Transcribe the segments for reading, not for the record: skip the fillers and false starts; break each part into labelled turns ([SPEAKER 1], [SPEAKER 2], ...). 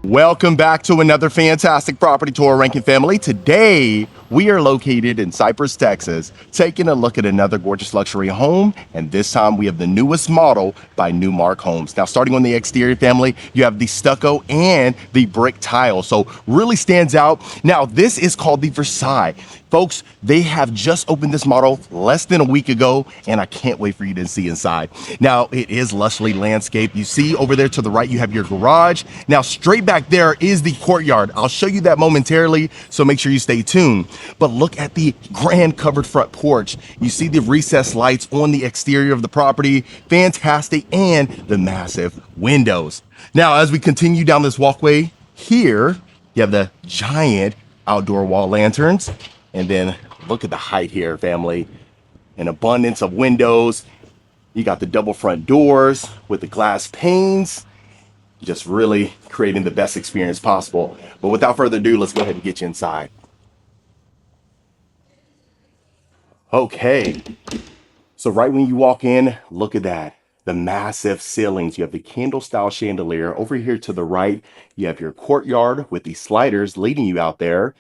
[SPEAKER 1] Welcome back to another fantastic property tour, Rankin family. Today, we are located in Cypress, Texas, taking a look at another gorgeous luxury home. And this time we have the newest model by Newmark Homes. Now, starting on the exterior family, you have the stucco and the brick tile. So really stands out. Now, this is called the Versailles. Folks, they have just opened this model less than a week ago, and I can't wait for you to see inside. Now, it is lushly landscaped. You see over there to the right, you have your garage. Now, straight back there is the courtyard. I'll show you that momentarily, so make sure you stay tuned. But look at the grand covered front porch. You see the recessed lights on the exterior of the property. Fantastic, and the massive windows. Now, as we continue down this walkway here, you have the giant outdoor wall lanterns. And then look at the height here, family. An abundance of windows. You got the double front doors with the glass panes. Just really creating the best experience possible. But without further ado, let's go ahead and get you inside. Okay. So right when you walk in, look at that. The massive ceilings. You have the candle style chandelier. Over here to the right, you have your courtyard with the sliders leading you out there.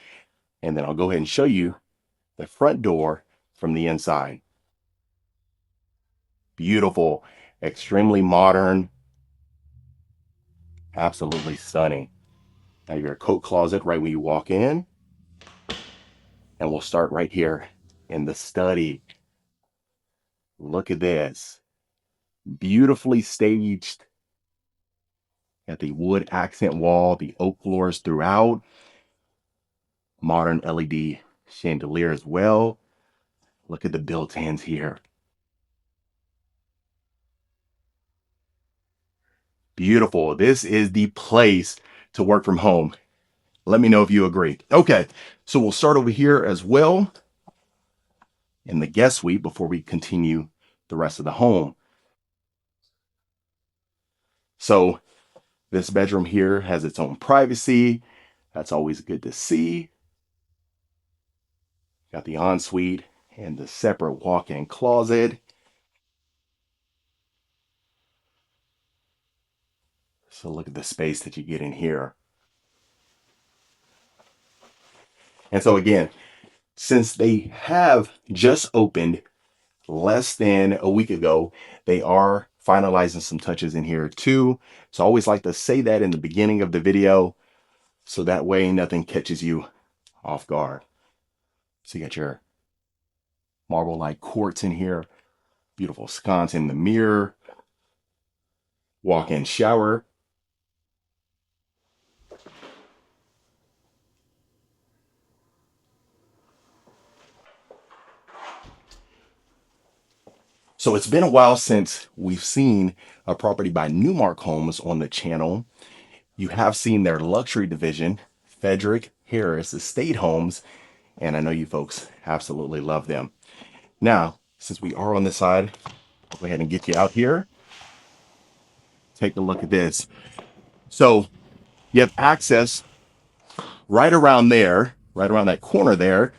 [SPEAKER 1] And then I'll go ahead and show you the front door from the inside. Beautiful, extremely modern, absolutely stunning. Now you have your coat closet right when you walk in. And we'll start right here in the study. Look at this. Beautifully staged. Got the wood accent wall, the oak floors throughout. Modern LED chandelier as well. Look at the built-ins here. Beautiful. This is the place to work from home. Let me know if you agree. Okay, so we'll start over here as well in the guest suite before we continue the rest of the home. So this bedroom here has its own privacy. That's always good to see. Got the ensuite and the separate walk-in closet. So look at the space that you get in here. And so again, since they have just opened less than a week ago, they are finalizing some touches in here too. So I always like to say that in the beginning of the video, so that way nothing catches you off guard. So you got your marble-like quartz in here, beautiful sconce in the mirror, walk-in shower. So it's been a while since we've seen a property by Newmark Homes on the channel. You have seen their luxury division, Frederick Harris Estate Homes, and I know you folks absolutely love them. Now, since we are on this side, I'll go ahead and get you out here. Take a look at this. So you have access right around there, right around that corner there.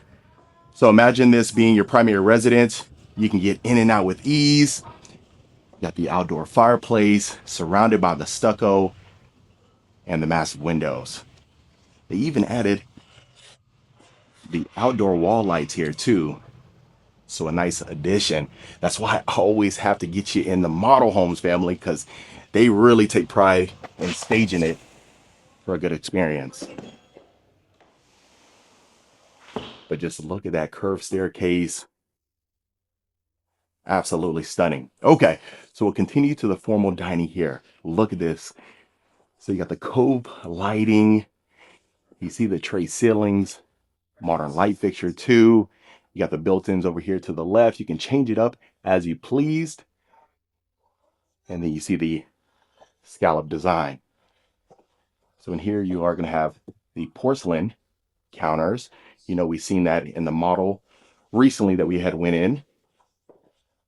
[SPEAKER 1] So imagine this being your primary residence. You can get in and out with ease. You got the outdoor fireplace surrounded by the stucco and the massive windows. They even added the outdoor wall lights here too. So a nice addition. That's why I always have to get you in the model homes family, because they really take pride in staging it for a good experience. But just look at that curved staircase. Absolutely stunning. Okay, so we'll continue to the formal dining here. Look at this. So you got the cove lighting. You see the tray ceilings, modern light fixture too. You got the built-ins over here to the left. You can change it up as you pleased. And then you see the scallop design. So in here you are going to have the porcelain counters. You know, we've seen that in the model recently that we had went in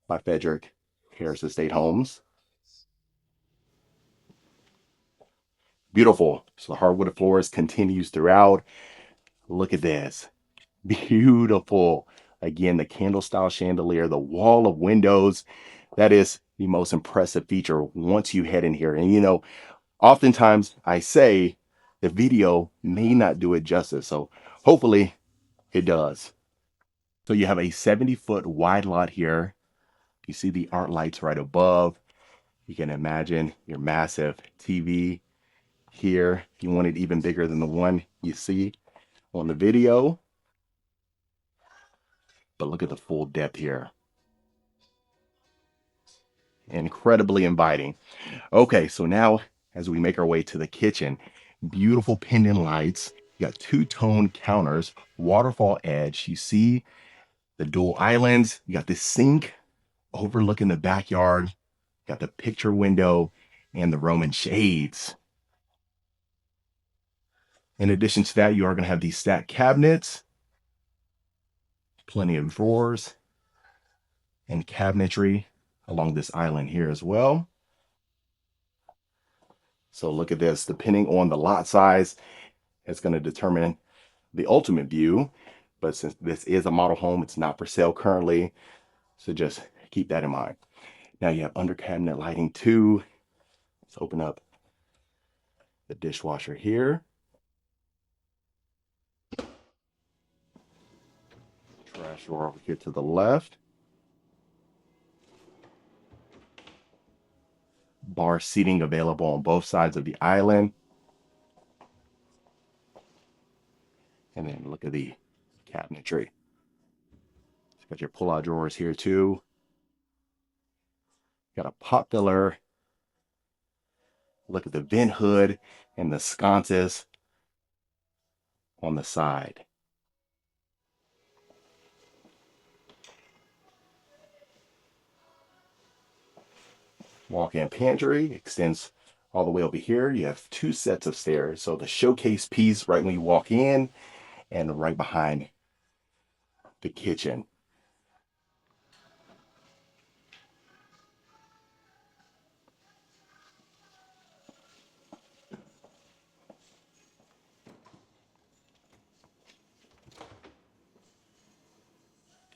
[SPEAKER 1] by Frederick Harris Estate Homes. Beautiful. So the hardwood floors continues throughout. Look at this. Beautiful. Again, the candle style chandelier, the wall of windows. That is the most impressive feature once you head in here. And you know, oftentimes I say the video may not do it justice. So hopefully it does. So you have a 70-foot wide lot here. You see the art lights right above. You can imagine your massive TV here. If you want it even bigger than the one you see on the video. But look at the full depth here. Incredibly inviting. Okay, so now as we make our way to the kitchen, beautiful pendant lights. You got two-tone counters, waterfall edge. You see the dual islands. You got this sink overlooking the backyard. You got the picture window and the Roman shades. In addition to that, you are going to have these stacked cabinets, plenty of drawers and cabinetry along this island here as well. So look at this, depending on the lot size, it's going to determine the ultimate view. But since this is a model home, it's not for sale currently. So just keep that in mind. Now you have under cabinet lighting too. Let's open up the dishwasher here. Trash drawer over here to the left. Bar seating available on both sides of the island. And then look at the cabinetry. It's got your pull-out drawers here too. Got a pot filler. Look at the vent hood and the sconces on the side. Walk-in pantry extends all the way over here. You have two sets of stairs. So the showcase piece right when you walk in and right behind the kitchen.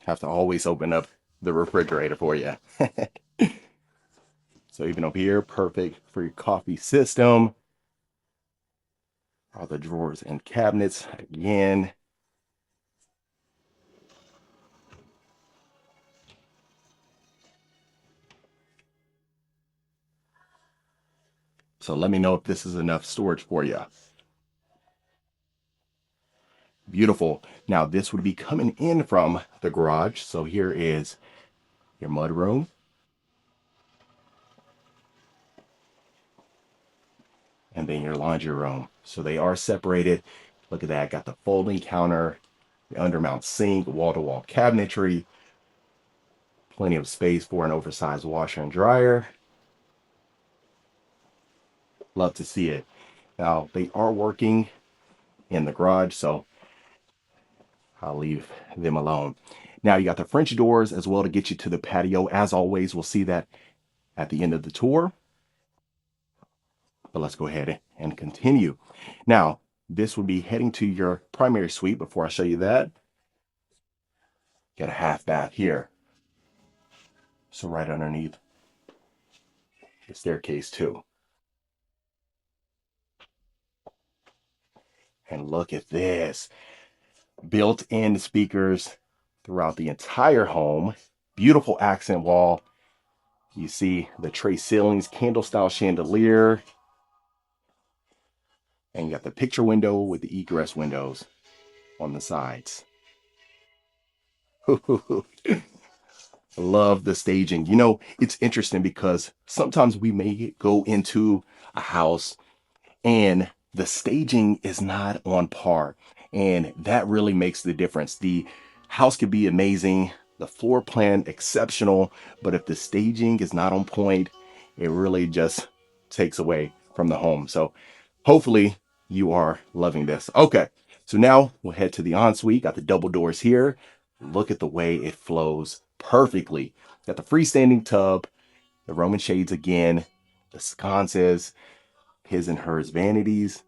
[SPEAKER 1] Have to always open up the refrigerator for you. So even up here, perfect for your coffee system. All the drawers and cabinets again. So let me know if this is enough storage for you. Beautiful. Now this would be coming in from the garage. So here is your mud room. And then your laundry room. So they are separated. Look at that. Got the folding counter, the undermount sink, wall-to-wall cabinetry, plenty of space for an oversized washer and dryer. Love to see it. Now they are working in the garage, so I'll leave them alone. Now you got the French doors as well to get you to the patio. As always, we'll see that at the end of the tour. But let's go ahead and continue. Now, this would be heading to your primary suite. Before I show you that, got a half bath here. So right underneath the staircase too. And look at this. Built-in speakers throughout the entire home. Beautiful accent wall. You see the tray ceilings, candle style chandelier. And you got the picture window with the egress windows on the sides. Love the staging. You know, it's interesting because sometimes we may go into a house and the staging is not on par. And that really makes the difference. The house could be amazing, the floor plan exceptional, but if the staging is not on point, it really just takes away from the home. So hopefully you are loving this. Okay, so now we'll head to the ensuite. Got the double doors here. Look at the way it flows perfectly. Got the freestanding tub, the Roman shades again, the sconces, his and hers vanities.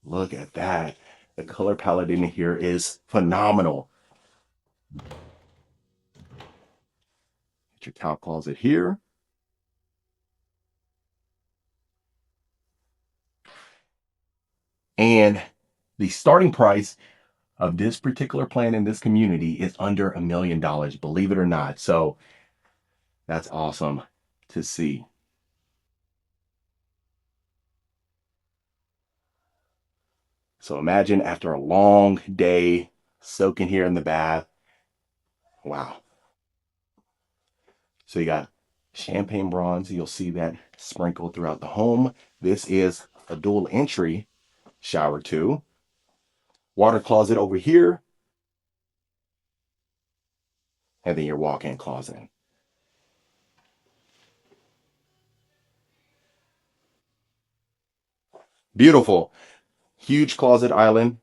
[SPEAKER 1] Look at that. The color palette in here is phenomenal. Get your towel closet here. And the starting price of this particular plan in this community is under $1 million, believe it or not. So that's awesome to see. So imagine after a long day soaking here in the bath. Wow. So you got champagne bronze. You'll see that sprinkled throughout the home. This is a dual entry shower too. Water closet over here. And then your walk-in closet. Beautiful. Huge closet island.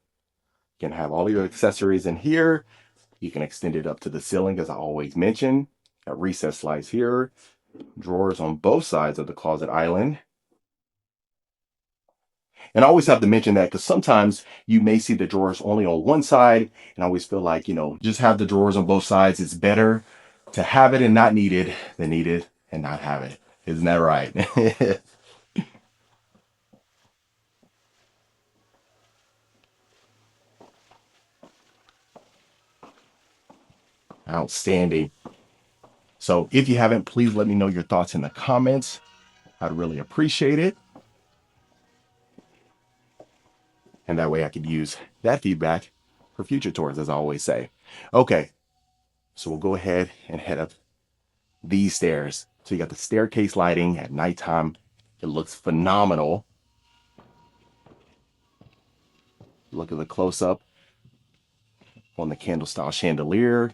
[SPEAKER 1] You can have all your accessories in here. You can extend it up to the ceiling, as I always mention. Got recess slides here. Drawers on both sides of the closet island. And I always have to mention that because sometimes you may see the drawers only on one side. And I always feel like, just have the drawers on both sides. It's better to have it and not need it than need it and not have it. Isn't that right? Outstanding. So if you haven't, please let me know your thoughts in the comments. I'd really appreciate it. And that way I could use that feedback for future tours, as I always say. Okay, so we'll go ahead and head up these stairs. So you got the staircase lighting at nighttime. It looks phenomenal. Look at the close-up on the candle style chandelier.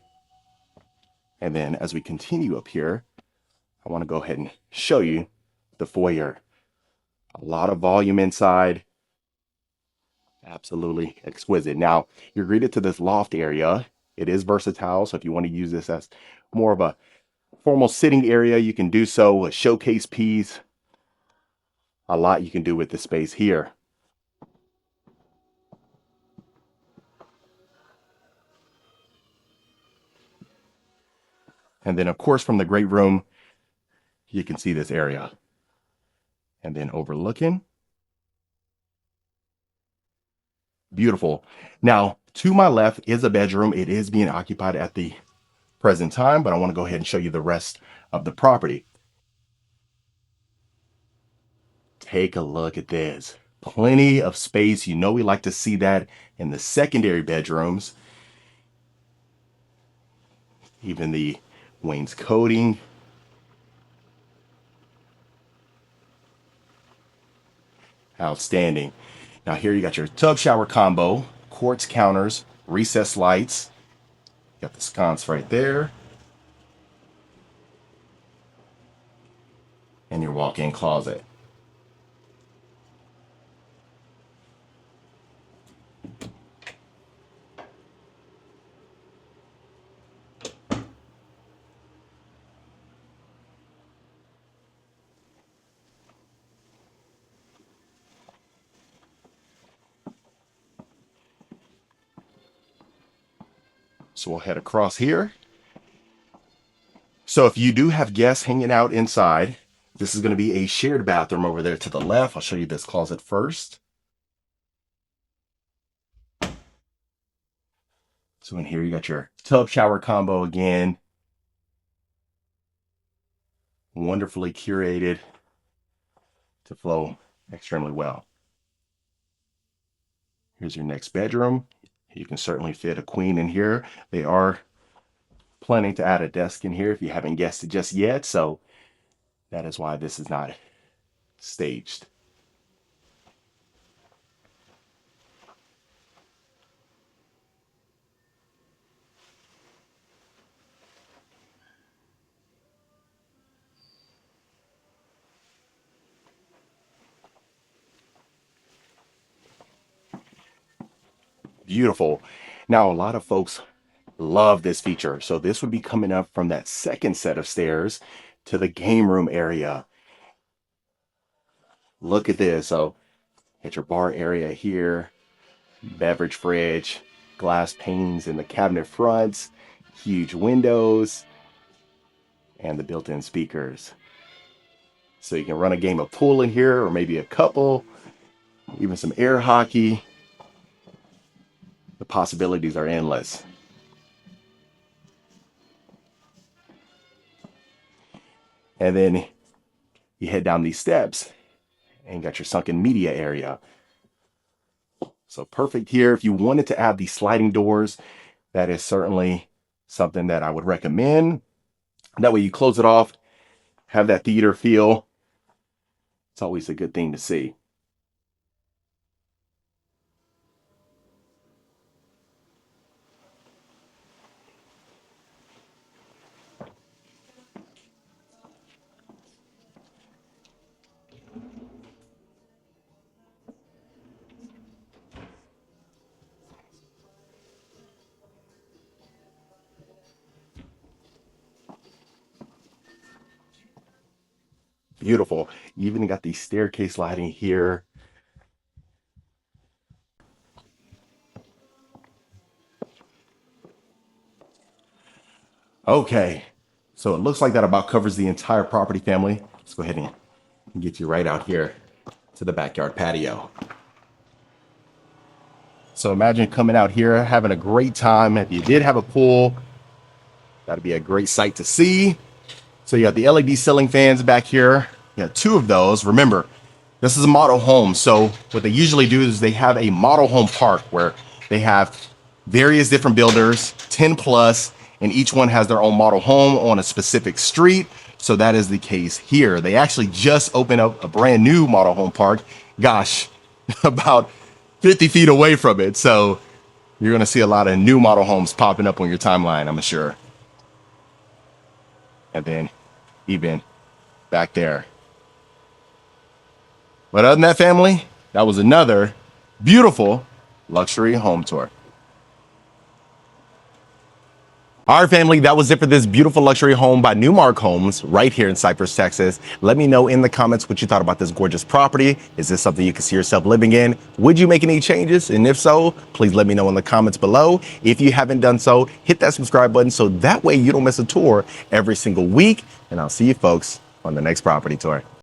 [SPEAKER 1] And then as we continue up here, I want to go ahead and show you the foyer. A lot of volume inside. Absolutely exquisite. Now, you're greeted to this loft area. It is versatile, so if you want to use this as more of a formal sitting area, you can do so. A showcase piece. A lot you can do with the space here. And then, of course, from the great room, you can see this area. And then overlooking. Beautiful. Now, to my left is a bedroom. It is being occupied at the present time, but I want to go ahead and show you the rest of the property. Take a look at this. Plenty of space. You know we like to see that in the secondary bedrooms. Even the wainscoting. Outstanding. Now here you got your tub shower combo, quartz counters, recessed lights. Got the sconce right there. And your walk-in closet. So we'll head across here. So if you do have guests hanging out inside, this is going to be a shared bathroom over there to the left. I'll show you this closet first. So in here you got your tub shower combo again. Wonderfully curated to flow extremely well. Here's your next bedroom. You can certainly fit a queen in here. They are planning to add a desk in here if you haven't guessed it just yet. So that is why this is not staged. Beautiful. Now, a lot of folks love this feature. So this would be coming up from that second set of stairs to the game room area. Look at this. So at your bar area here, beverage fridge, glass panes in the cabinet fronts, huge windows, and the built-in speakers. So you can run a game of pool in here or maybe a couple. even some air hockey. The possibilities are endless. And then you head down these steps and got your sunken media area. So perfect here. If you wanted to add these sliding doors, that is certainly something that I would recommend. That way you close it off, have that theater feel. It's always a good thing to see. Beautiful. You even got these staircase lighting here. Okay, so it looks like that about covers the entire property, family. Let's go ahead and get you right out here to the backyard patio. So imagine coming out here, having a great time. If you did have a pool, that'd be a great sight to see. So you got the LED ceiling fans back here. You got two of those. Remember, this is a model home. So what they usually do is they have a model home park where they have various different builders, 10 plus, and each one has their own model home on a specific street. So that is the case here. They actually just opened up a brand new model home park. Gosh, about 50 feet away from it. So you're going to see a lot of new model homes popping up on your timeline, I'm sure. And then even back there. But other than that, family, that was another beautiful luxury home tour. All right, family, that was it for this beautiful luxury home by Newmark Homes right here in Cypress, Texas. Let me know in the comments what you thought about this gorgeous property. Is this something you can see yourself living in? Would you make any changes? And if so, please let me know in the comments below. If you haven't done so, hit that subscribe button so that way you don't miss a tour every single week. And I'll see you folks on the next property tour.